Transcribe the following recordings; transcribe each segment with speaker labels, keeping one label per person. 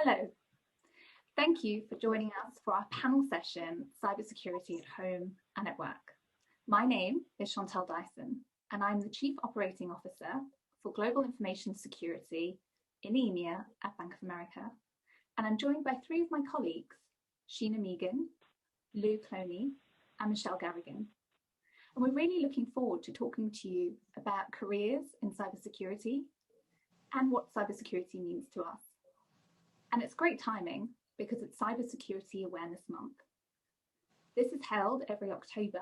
Speaker 1: Hello. Thank you for joining us for our panel session, Cybersecurity at Home and at Work. My name is Chantal Dyson, and I'm the Chief Operating Officer for Global Information Security in EMEA at Bank of America. And I'm joined by three of my colleagues, Sheena Megan, Lou Cloney, and Michelle Garrigan. And we're really looking forward to talking to you about careers in cybersecurity and what cybersecurity means to us. And it's great timing because it's Cybersecurity Awareness Month. This is held every October,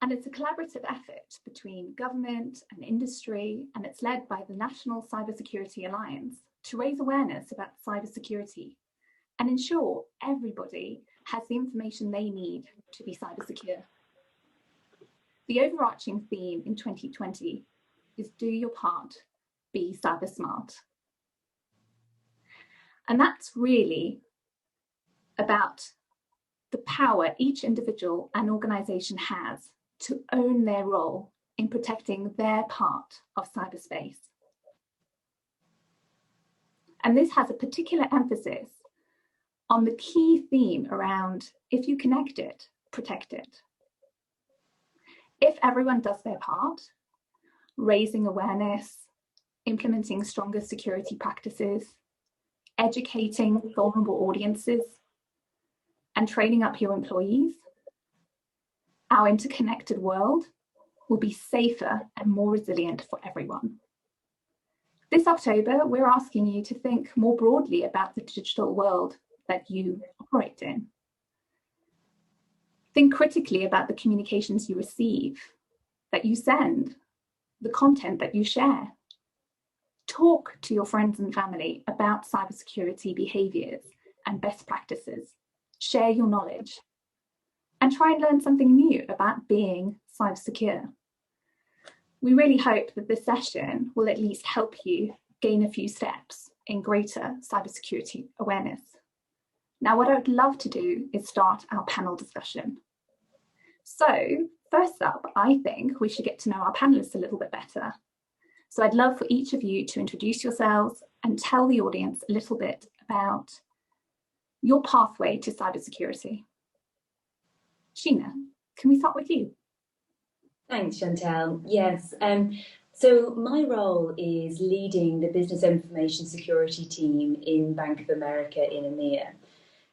Speaker 1: and it's a collaborative effort between government and industry, and it's led by the National Cybersecurity Alliance to raise awareness about cybersecurity and ensure everybody has the information they need to be cybersecure. The overarching theme in 2020 is do your part, be cyber smart. And that's really about the power each individual and organization has to own their role in protecting their part of cyberspace. And this has a particular emphasis on the key theme around if you connect it, protect it. If everyone does their part, raising awareness, implementing stronger security practices, educating vulnerable audiences, and training up your employees, our interconnected world will be safer and more resilient for everyone. This October, we're asking you to think more broadly about the digital world that you operate in. Think critically about the communications you receive, that you send, the content that you share. Talk to your friends and family about cybersecurity behaviors and best practices. Share your knowledge and try and learn something new about being cybersecure. We really hope that this session will at least help you gain a few steps in greater cybersecurity awareness. Now, what I would love to do is start our panel discussion. So first up, I think we should get to know our panelists a little bit better. So I'd love for each of you to introduce yourselves and tell the audience a little bit about your pathway to cybersecurity. Sheena, can we start with you?
Speaker 2: Thanks, Chantal. Yes, so my role is leading the Business Information Security team in Bank of America in EMEA.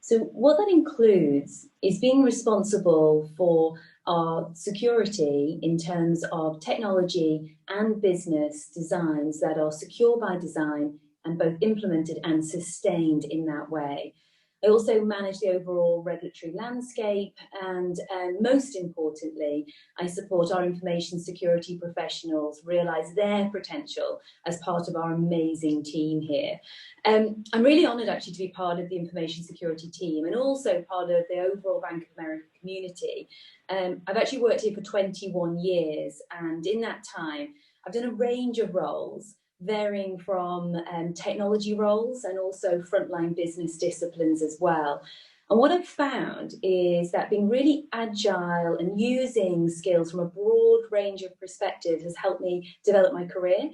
Speaker 2: So what that includes is being responsible for our security in terms of technology and business designs that are secure by design and both implemented and sustained in that way. I also manage the overall regulatory landscape, and most importantly, I support our information security professionals realise their potential as part of our amazing team here. I'm really honoured actually to be part of the information security team and also part of the overall Bank of America community. I've actually worked here for 21 years, and in that time, I've done a range of roles, varying from technology roles and also frontline business disciplines as well. And what I've found is that being really agile and using skills from a broad range of perspectives has helped me develop my career.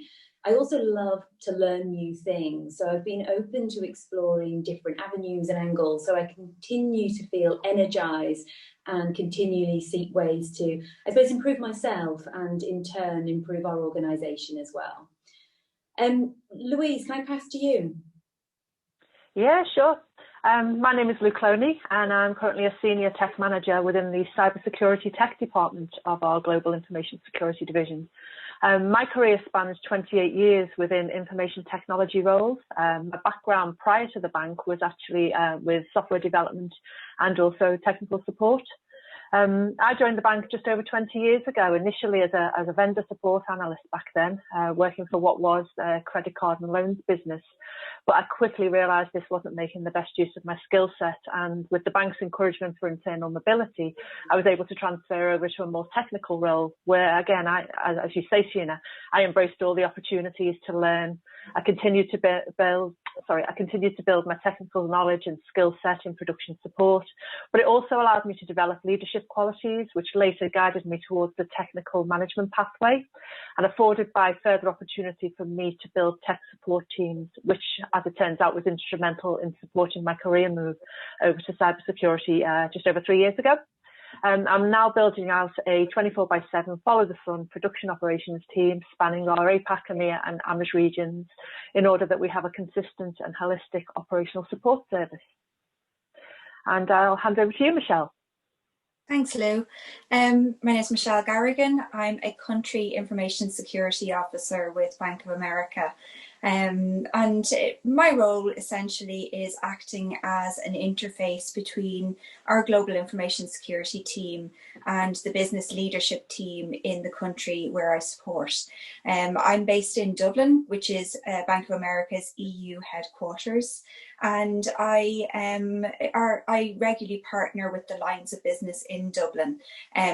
Speaker 2: I also love to learn new things, so I've been open to exploring different avenues and angles so I continue to feel energized and continually seek ways to, I suppose, improve myself and in turn improve our organization as well. Louise, can I pass to you?
Speaker 3: Yeah, sure. My name is Lou Cloney, and I'm currently a Senior Tech Manager within the Cybersecurity Tech Department of our Global Information Security Division. My career spans 28 years within information technology roles. My background prior to the bank was actually with software development and also technical support. I joined the bank just over 20 years ago, initially as a vendor support analyst back then, working for what was a credit card and loans business. But I quickly realised this wasn't making the best use of my skill set, and with the bank's encouragement for internal mobility, I was able to transfer over to a more technical role where, again, as you say, Sheena, I embraced all the opportunities to learn. I continued to build I continued to build my technical knowledge and skill set in production support, but it also allowed me to develop leadership qualities, which later guided me towards the technical management pathway and afforded by further opportunity for me to build tech support teams, which, as it turns out, was instrumental in supporting my career move over to cybersecurity just over 3 years ago. I'm now building out a 24/7 follow-the-sun production operations team spanning our APAC, EMEA and AMES regions in order that we have a consistent and holistic operational support service. And I'll hand over to you, Michelle.
Speaker 4: Thanks, Lou. My name is Michelle Garrigan. I'm a Country Information Security Officer with Bank of America. And my role essentially is acting as an interface between our global information security team and the business leadership team in the country where I support. I'm based in Dublin, which is Bank of America's EU headquarters. And I regularly partner with the lines of business in Dublin,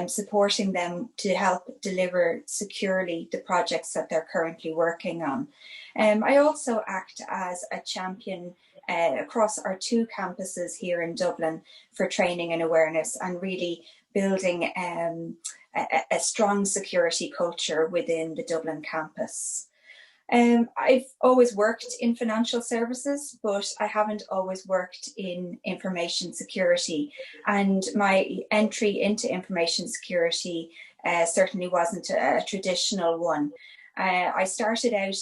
Speaker 4: supporting them to help deliver securely the projects that they're currently working on. I also act as a champion across our 2 campuses here in Dublin for training and awareness and really building a strong security culture within the Dublin campus. I've always worked in financial services, but I haven't always worked in information security. And my entry into information security certainly wasn't a traditional one. I started out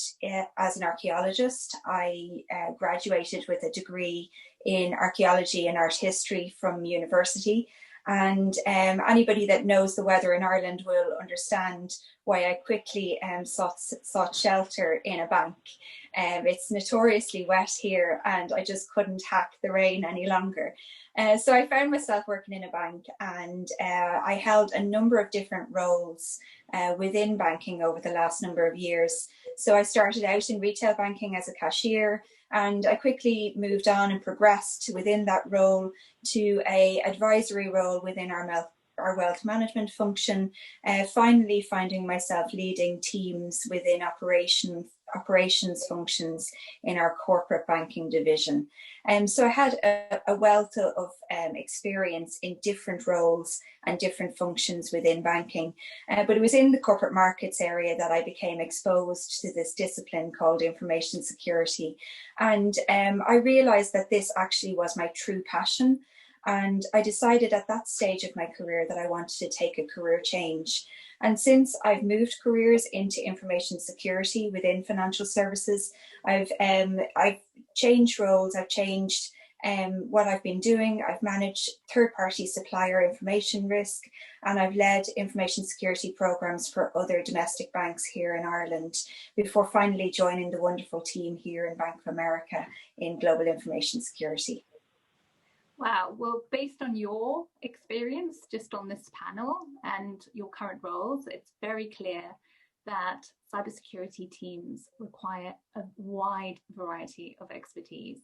Speaker 4: as an archaeologist. I graduated with a degree in archaeology and art history from university. And anybody that knows the weather in Ireland will understand why I quickly sought shelter in a bank. It's notoriously wet here and I just couldn't hack the rain any longer. So I found myself working in a bank, and I held a number of different roles within banking over the last number of years. So I started out in retail banking as a cashier, and I quickly moved on and progressed within that role to an advisory role within our wealth management function, finally finding myself leading teams within operations functions in our corporate banking division. So I had a wealth of experience in different roles and different functions within banking, but it was in the corporate markets area that I became exposed to this discipline called information security. And I realized that this actually was my true passion. And I decided at that stage of my career that I wanted to take a career change. And since I've moved careers into information security within financial services, I've changed roles, I've changed what I've been doing. I've managed third-party supplier information risk, and I've led information security programs for other domestic banks here in Ireland before finally joining the wonderful team here in Bank of America in global information security.
Speaker 1: Wow, well, based on your experience just on this panel and your current roles, it's very clear that cybersecurity teams require a wide variety of expertise.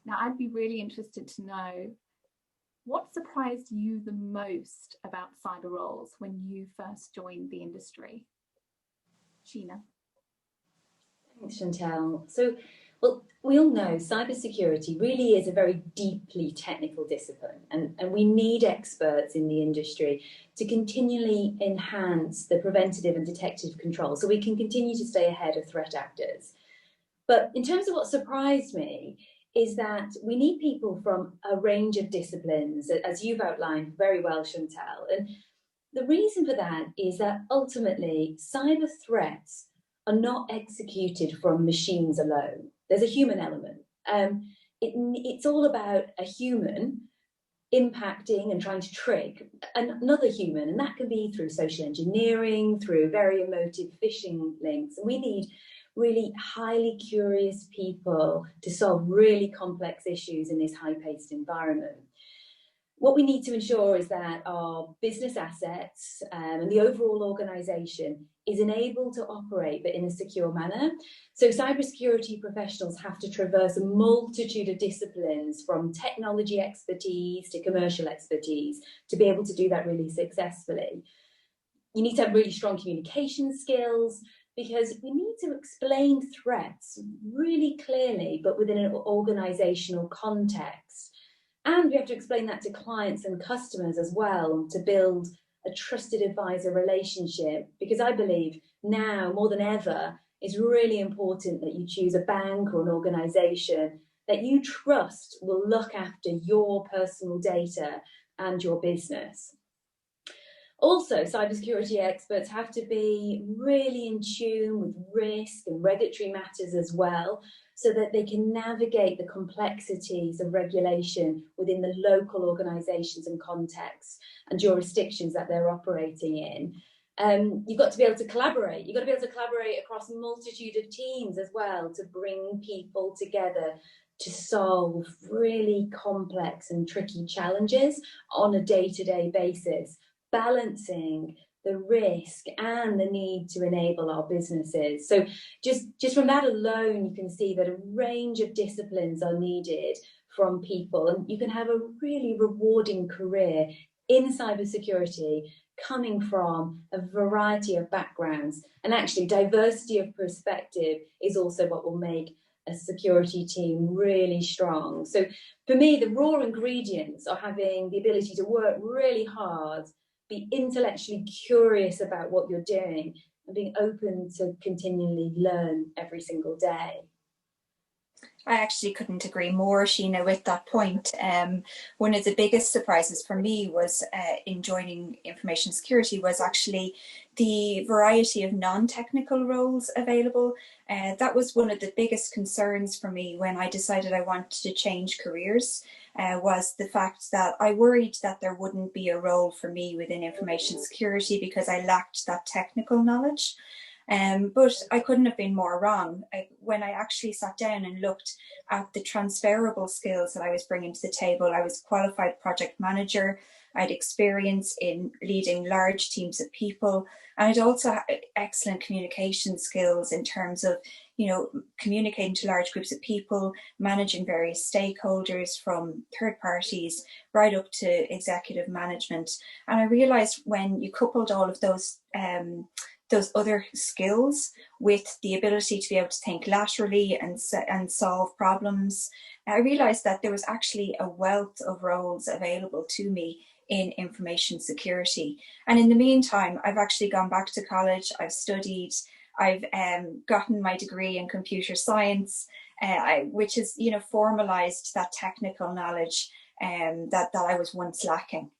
Speaker 1: Now, I'd be really interested to know what surprised you the most about cyber roles when you first joined the industry? Sheena.
Speaker 2: Thanks, Chantal. So, well, we all know cybersecurity really is a very deeply technical discipline, and we need experts in the industry to continually enhance the preventative and detective control so we can continue to stay ahead of threat actors. But in terms of what surprised me is that we need people from a range of disciplines, as you've outlined very well, Chantal. And the reason for that is that ultimately cyber threats are not executed from machines alone. There's a human element. It's all about a human impacting and trying to trick another human, and that can be through social engineering, through very emotive phishing links. We need really highly curious people to solve really complex issues in this high-paced environment. What we need to ensure is that our business assets and the overall organisation is enabled to operate, but in a secure manner. So cybersecurity professionals have to traverse a multitude of disciplines, from technology expertise to commercial expertise, to be able to do that really successfully. You need to have really strong communication skills, because we need to explain threats really clearly, but within an organizational context. And we have to explain that to clients and customers as well, to build a trusted advisor relationship, because I believe now more than ever, it's really important that you choose a bank or an organization that you trust will look after your personal data and your business. Also, cybersecurity experts have to be really in tune with risk and regulatory matters as well, so that they can navigate the complexities of regulation within the local organisations and contexts and jurisdictions that they're operating in. You've got to be able to collaborate. You've got to be able to collaborate across a multitude of teams as well, to bring people together to solve really complex and tricky challenges on a day-to-day basis, balancing the risk and the need to enable our businesses. So just from that alone, you can see that a range of disciplines are needed from people, and you can have a really rewarding career in cybersecurity coming from a variety of backgrounds. And actually, diversity of perspective is also what will make a security team really strong. So for me, the raw ingredients are having the ability to work really hard, be intellectually curious about what you're doing, and being open to continually learn every single day.
Speaker 4: I actually couldn't agree more, Sheena, with that point. One of the biggest surprises for me was in joining information security was actually the variety of non-technical roles available. That was one of the biggest concerns for me when I decided I wanted to change careers, was the fact that I worried that there wouldn't be a role for me within information security because I lacked that technical knowledge. But I couldn't have been more wrong. When I actually sat down and looked at the transferable skills that I was bringing to the table, I was a qualified project manager, I'd experience in leading large teams of people, and I'd also had excellent communication skills in terms of, you know, communicating to large groups of people, managing various stakeholders from third parties right up to executive management. And I realized when you coupled all of those other skills with the ability to be able to think laterally and solve problems, I realized that there was actually a wealth of roles available to me in information security. And in the meantime, I've actually gone back to college, I've studied, I've gotten my degree in computer science, which has, you know, formalized that technical knowledge that I was once lacking.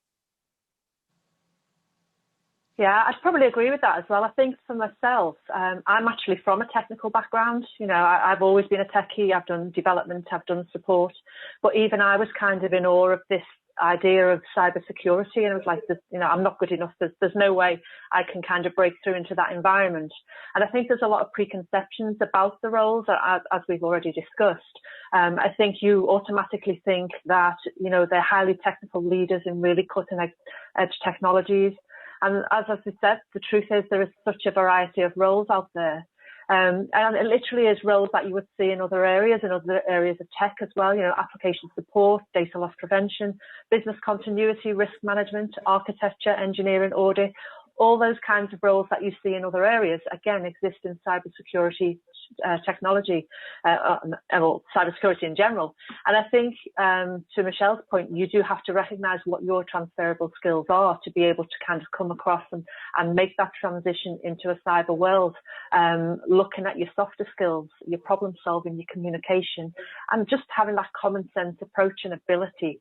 Speaker 3: Yeah, I'd probably agree with that as well. I think for myself, I'm actually from a technical background. You know, I've always been a techie. I've done development, I've done support, but even I was kind of in awe of this idea of cybersecurity, and it was like, you know, I'm not good enough. There's no way I can kind of break through into that environment. And I think there's a lot of preconceptions about the roles, as we've already discussed. I think you automatically think that, you know, they're highly technical leaders in really cutting edge technologies. And as we said, the truth is there is such a variety of roles out there. And it literally is roles that you would see in other areas of tech as well, you know, application support, data loss prevention, business continuity, risk management, architecture, engineering, audit. All those kinds of roles that you see in other areas, again, exist in cybersecurity technology, or cybersecurity in general. And I think, to Michelle's point, you do have to recognise what your transferable skills are to be able to kind of come across and make that transition into a cyber world, looking at your softer skills, your problem solving, your communication, and just having that common sense approach and ability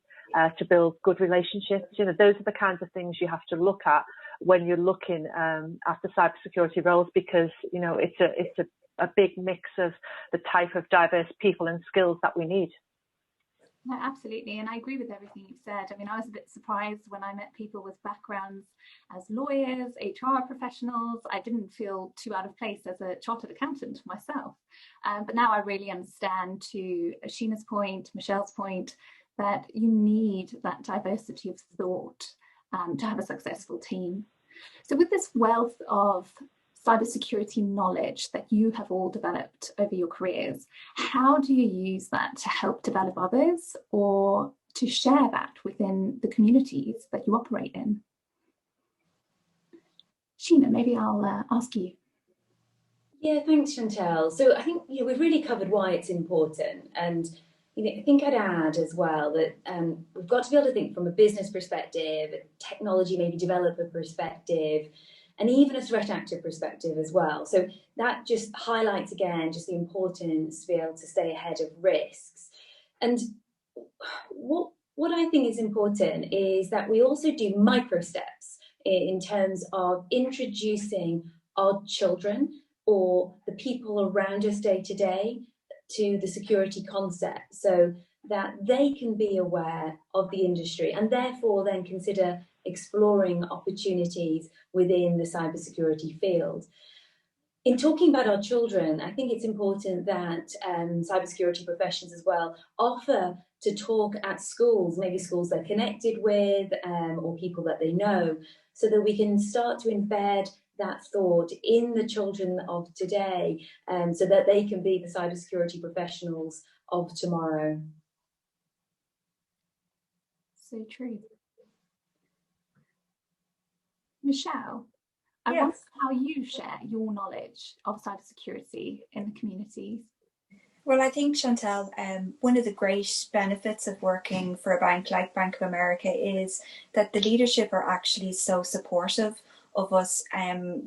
Speaker 3: to build good relationships. You know, those are the kinds of things you have to look at when you're looking at the cybersecurity roles, because, you know, it's a big mix of the type of diverse people and skills that we need.
Speaker 1: Yeah, absolutely. And I agree with everything you've said. I mean, I was a bit surprised when I met people with backgrounds as lawyers, HR professionals. I didn't feel too out of place as a chartered accountant myself. But now I really understand, to Sheena's point, Michelle's point, that you need that diversity of thought to have a successful team. So with this wealth of cybersecurity knowledge that you have all developed over your careers, how do you use that to help develop others, or to share that within the communities that you operate in? Sheena, maybe I'll ask you.
Speaker 2: Yeah, thanks, Chantel. So I think we've really covered why it's important, and I think I'd add as well that we've got to be able to think from a business perspective, a technology maybe developer perspective, and even a threat actor perspective as well. So that just highlights again just the importance to be able to stay ahead of risks. And what I think is important is that we also do micro steps in terms of introducing our children or the people around us day to day to the security concept, so that they can be aware of the industry and therefore then consider exploring opportunities within the cybersecurity field. In talking about our children, I think it's important that cybersecurity professionals as well offer to talk at schools, maybe schools they're connected with or people that they know, so that we can start to embed that thought in the children of today, so that they can be the cybersecurity professionals of tomorrow.
Speaker 1: So true. Michelle, I
Speaker 3: Yes.
Speaker 1: wonder how you share your knowledge of cybersecurity in the communities.
Speaker 4: Well, I think, Chantel, one of the great benefits of working for a bank like Bank of America is that the leadership are actually so supportive of us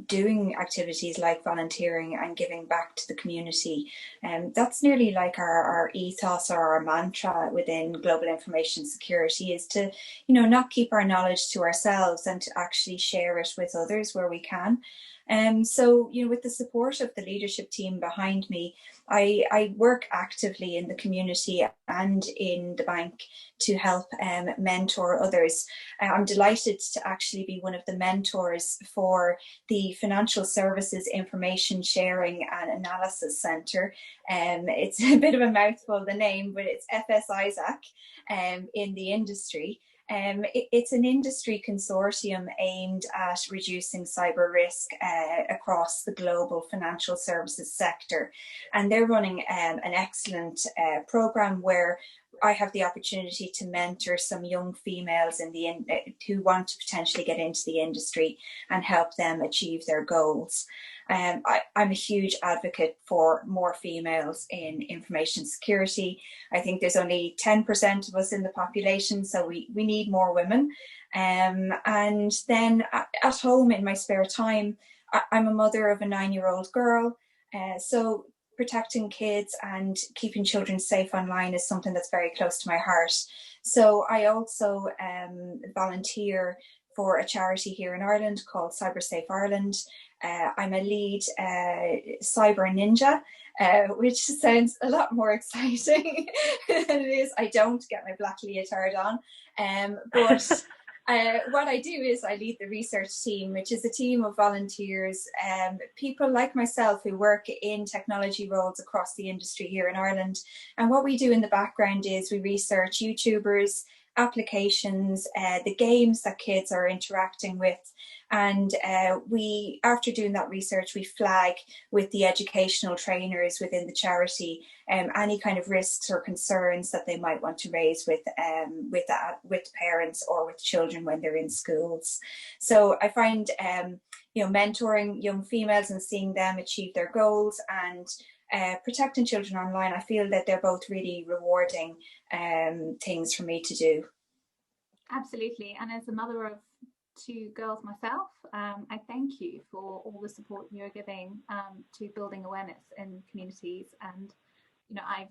Speaker 4: doing activities like volunteering and giving back to the community. That's nearly like our ethos or our mantra within global information security, is to, not keep our knowledge to ourselves and to actually share it with others where we can. So, with the support of the leadership team behind me, I work actively in the community and in the bank to help mentor others. I'm delighted to actually be one of the mentors for the Financial Services Information Sharing and Analysis Centre. It's a bit of a mouthful, the name, but it's FS-ISAC in the industry. It's an industry consortium aimed at reducing cyber risk across the global financial services sector. And they're running an excellent program where I have the opportunity to mentor some young females who want to potentially get into the industry and help them achieve their goals. I'm a huge advocate for more females in information security. I think there's only 10% of us in the population, so we need more women. And then at home in my spare time, I'm a mother of a 9-year-old girl. So protecting kids and keeping children safe online is something that's very close to my heart. So I also volunteer for a charity here in Ireland called CyberSafe Ireland. I'm a lead cyber ninja, which sounds a lot more exciting than it is. I don't get my black leotard on, but what I do is I lead the research team, which is a team of volunteers, people like myself who work in technology roles across the industry here in Ireland. And what we do in the background is we research YouTubers, applications, the games that kids are interacting with. And after doing that research, we flag with the educational trainers within the charity any kind of risks or concerns that they might want to raise with parents or with children when they're in schools. So I find mentoring young females and seeing them achieve their goals and protecting children online, I feel that they're both really rewarding things for me to do.
Speaker 1: Absolutely. And as a mother of 2 girls myself, I thank you for all the support you're giving to building awareness in communities. And I've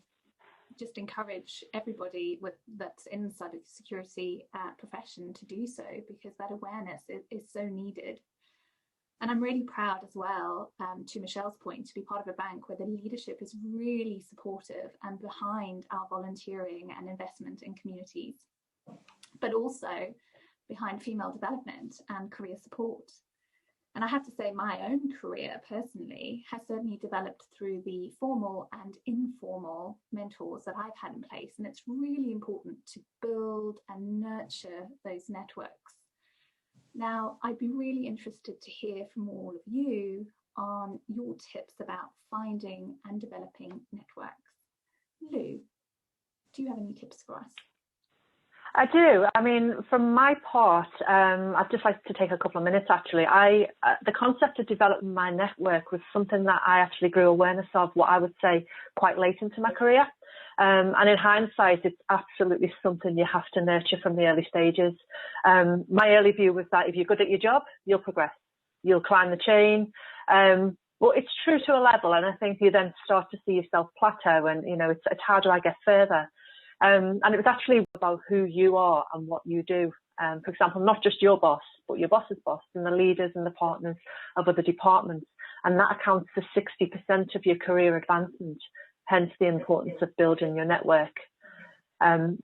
Speaker 1: just encourage everybody that's in the cybersecurity profession to do so, because that awareness is so needed. And I'm really proud as well, to Michelle's point, to be part of a bank where the leadership is really supportive and behind our volunteering and investment in communities, but also behind female development and career support. And I have to say, my own career personally has certainly developed through the formal and informal mentors that I've had in place. And it's really important to build and nurture those networks. Now, I'd be really interested to hear from all of you on your tips about finding and developing networks. Lou, do you have any tips for us?
Speaker 3: I do. I mean, from my part, I'd just like to take a couple of minutes, actually. The concept of developing my network was something that I actually grew awareness of, what I would say, quite late into my career. And in hindsight, it's absolutely something you have to nurture from the early stages. My early view was that if you're good at your job, you'll progress. You'll climb the chain. Well, it's true to a level, and I think you then start to see yourself plateau, and it's how do I get further? And it was actually about who you are and what you do. For example, not just your boss, but your boss's boss and the leaders and the partners of other departments. And that accounts for 60% of your career advancement, hence the importance of building your network.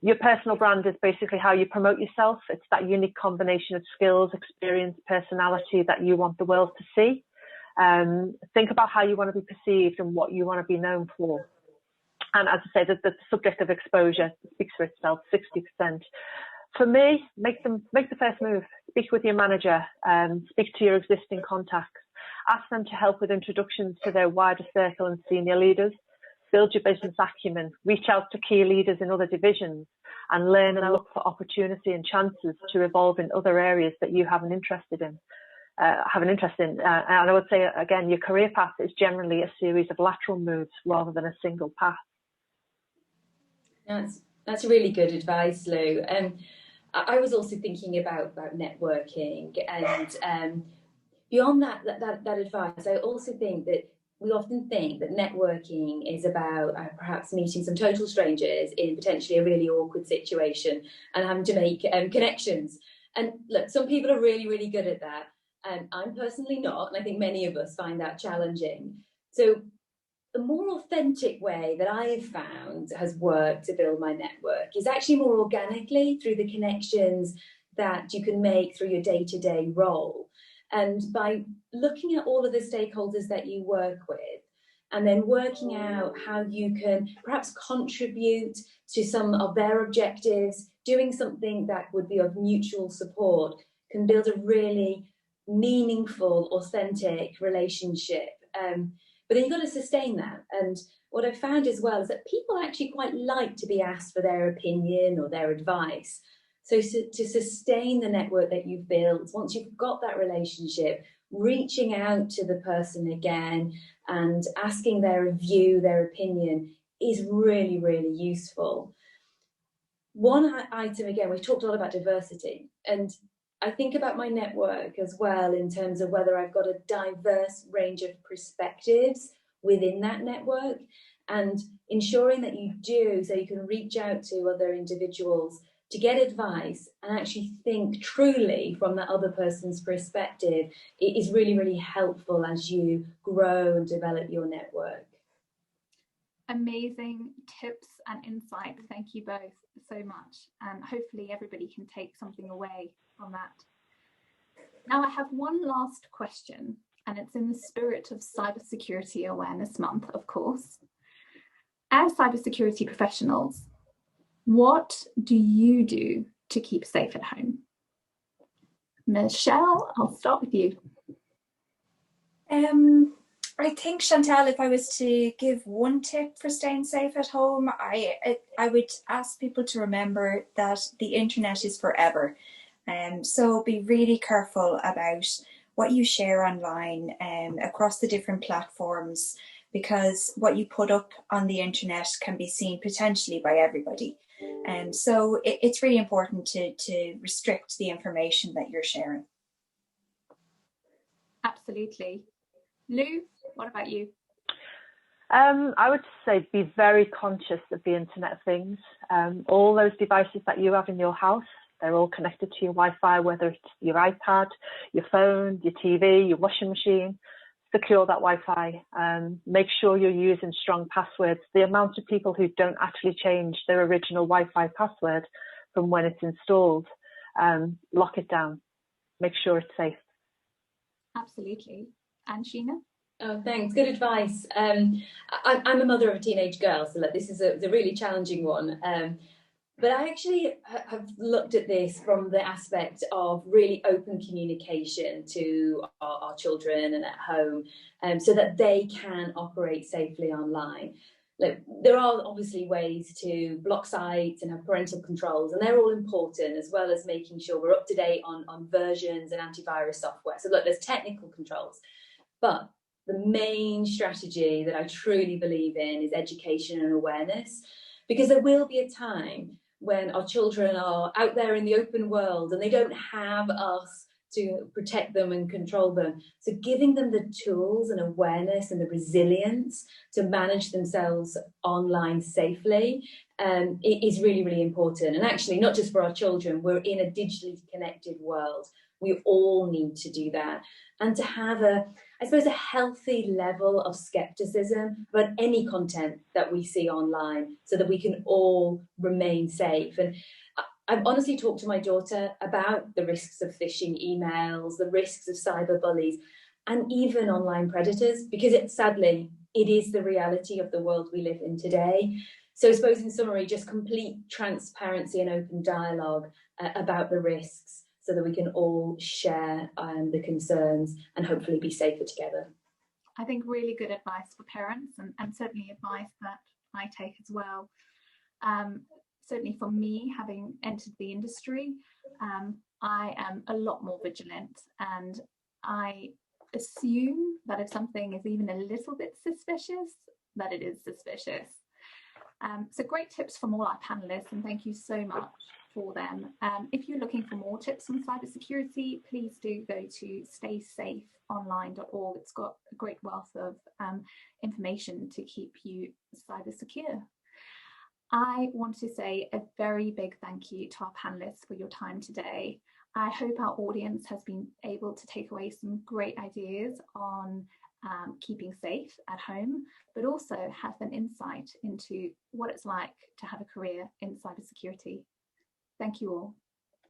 Speaker 3: Your personal brand is basically how you promote yourself. It's that unique combination of skills, experience, personality that you want the world to see. Think about how you want to be perceived and what you want to be known for. And as I say, the subject of exposure speaks for itself, 60%. For me, make the first move. Speak with your manager, speak to your existing contacts, ask them to help with introductions to their wider circle and senior leaders, build your business acumen, reach out to key leaders in other divisions, and learn and look for opportunity and chances to evolve in other areas that you have an interest in. And I would say, again, your career path is generally a series of lateral moves rather than a single path.
Speaker 2: That's really good advice, Lou. I was also thinking about networking, and beyond that advice, I also think that we often think that networking is about perhaps meeting some total strangers in potentially a really awkward situation and having to make connections. And look, some people are really, really good at that. And I'm personally not, and I think many of us find that challenging. So the more authentic way that I have found has worked to build my network is actually more organically through the connections that you can make through your day-to-day role. And by looking at all of the stakeholders that you work with and then working out how you can perhaps contribute to some of their objectives, doing something that would be of mutual support, can build a really meaningful, authentic relationship. But then you've got to sustain that. And what I've found as well is that people actually quite like to be asked for their opinion or their advice. So to sustain the network that you've built, once you've got that relationship, reaching out to the person again and asking their view, their opinion is really, really useful. One item, again, we've talked a lot about diversity, and I think about my network as well in terms of whether I've got a diverse range of perspectives within that network, and ensuring that you do, so you can reach out to other individuals to get advice and actually think truly from that other person's perspective. It is really, really helpful as you grow and develop your network.
Speaker 1: Amazing tips and insight. Thank you both so much. And hopefully everybody can take something away from that. Now I have one last question, and it's in the spirit of Cybersecurity Awareness Month, of course. As cybersecurity professionals, what do you do to keep safe at home? Michelle, I'll start with you.
Speaker 4: I think, Chantal, if I was to give one tip for staying safe at home, I would ask people to remember that the internet is forever. So be really careful about what you share online across the different platforms, because what you put up on the internet can be seen potentially by everybody. So it's really important to restrict the information that you're sharing.
Speaker 1: Absolutely. Lou, what about you?
Speaker 3: I would say be very conscious of the Internet of Things. All those devices that you have in your house, they're all connected to your Wi-Fi, whether it's your iPad, your phone, your TV, your washing machine. Secure that Wi-Fi. Make sure you're using strong passwords. The amount of people who don't actually change their original Wi-Fi password from when it's installed, lock it down. Make sure it's safe.
Speaker 1: Absolutely. And Sheena?
Speaker 2: Oh, thanks. Good advice. I'm a mother of a teenage girl, so this is a really challenging one. But I actually have looked at this from the aspect of really open communication to our children and at home, so that they can operate safely online. Like, there are obviously ways to block sites and have parental controls, and they're all important, as well as making sure we're up to date on versions and antivirus software. So look, there's technical controls, but the main strategy that I truly believe in is education and awareness, because there will be a time when our children are out there in the open world and they don't have us to protect them and control them. So giving them the tools and awareness and the resilience to manage themselves online safely it is really, really important. And actually, not just for our children, we're in a digitally connected world. We all need to do that. And to have I suppose, a healthy level of skepticism about any content that we see online, so that we can all remain safe. And I've honestly talked to my daughter about the risks of phishing emails, the risks of cyber bullies, and even online predators, because sadly, it is the reality of the world we live in today. So I suppose, in summary, just complete transparency and open dialogue about the risks, so that we can all share the concerns and hopefully be safer together.
Speaker 1: I think really good advice for parents, and certainly advice that I take as well. Certainly for me, having entered the industry, I am a lot more vigilant, and I assume that if something is even a little bit suspicious, that it is suspicious. So great tips from all our panelists, and thank you so much for them. If you're looking for more tips on cybersecurity, please do go to staysafeonline.org. It's got a great wealth of information to keep you cyber secure. I want to say a very big thank you to our panelists for your time today. I hope our audience has been able to take away some great ideas on keeping safe at home, but also have an insight into what it's like to have a career in cybersecurity. Thank you all.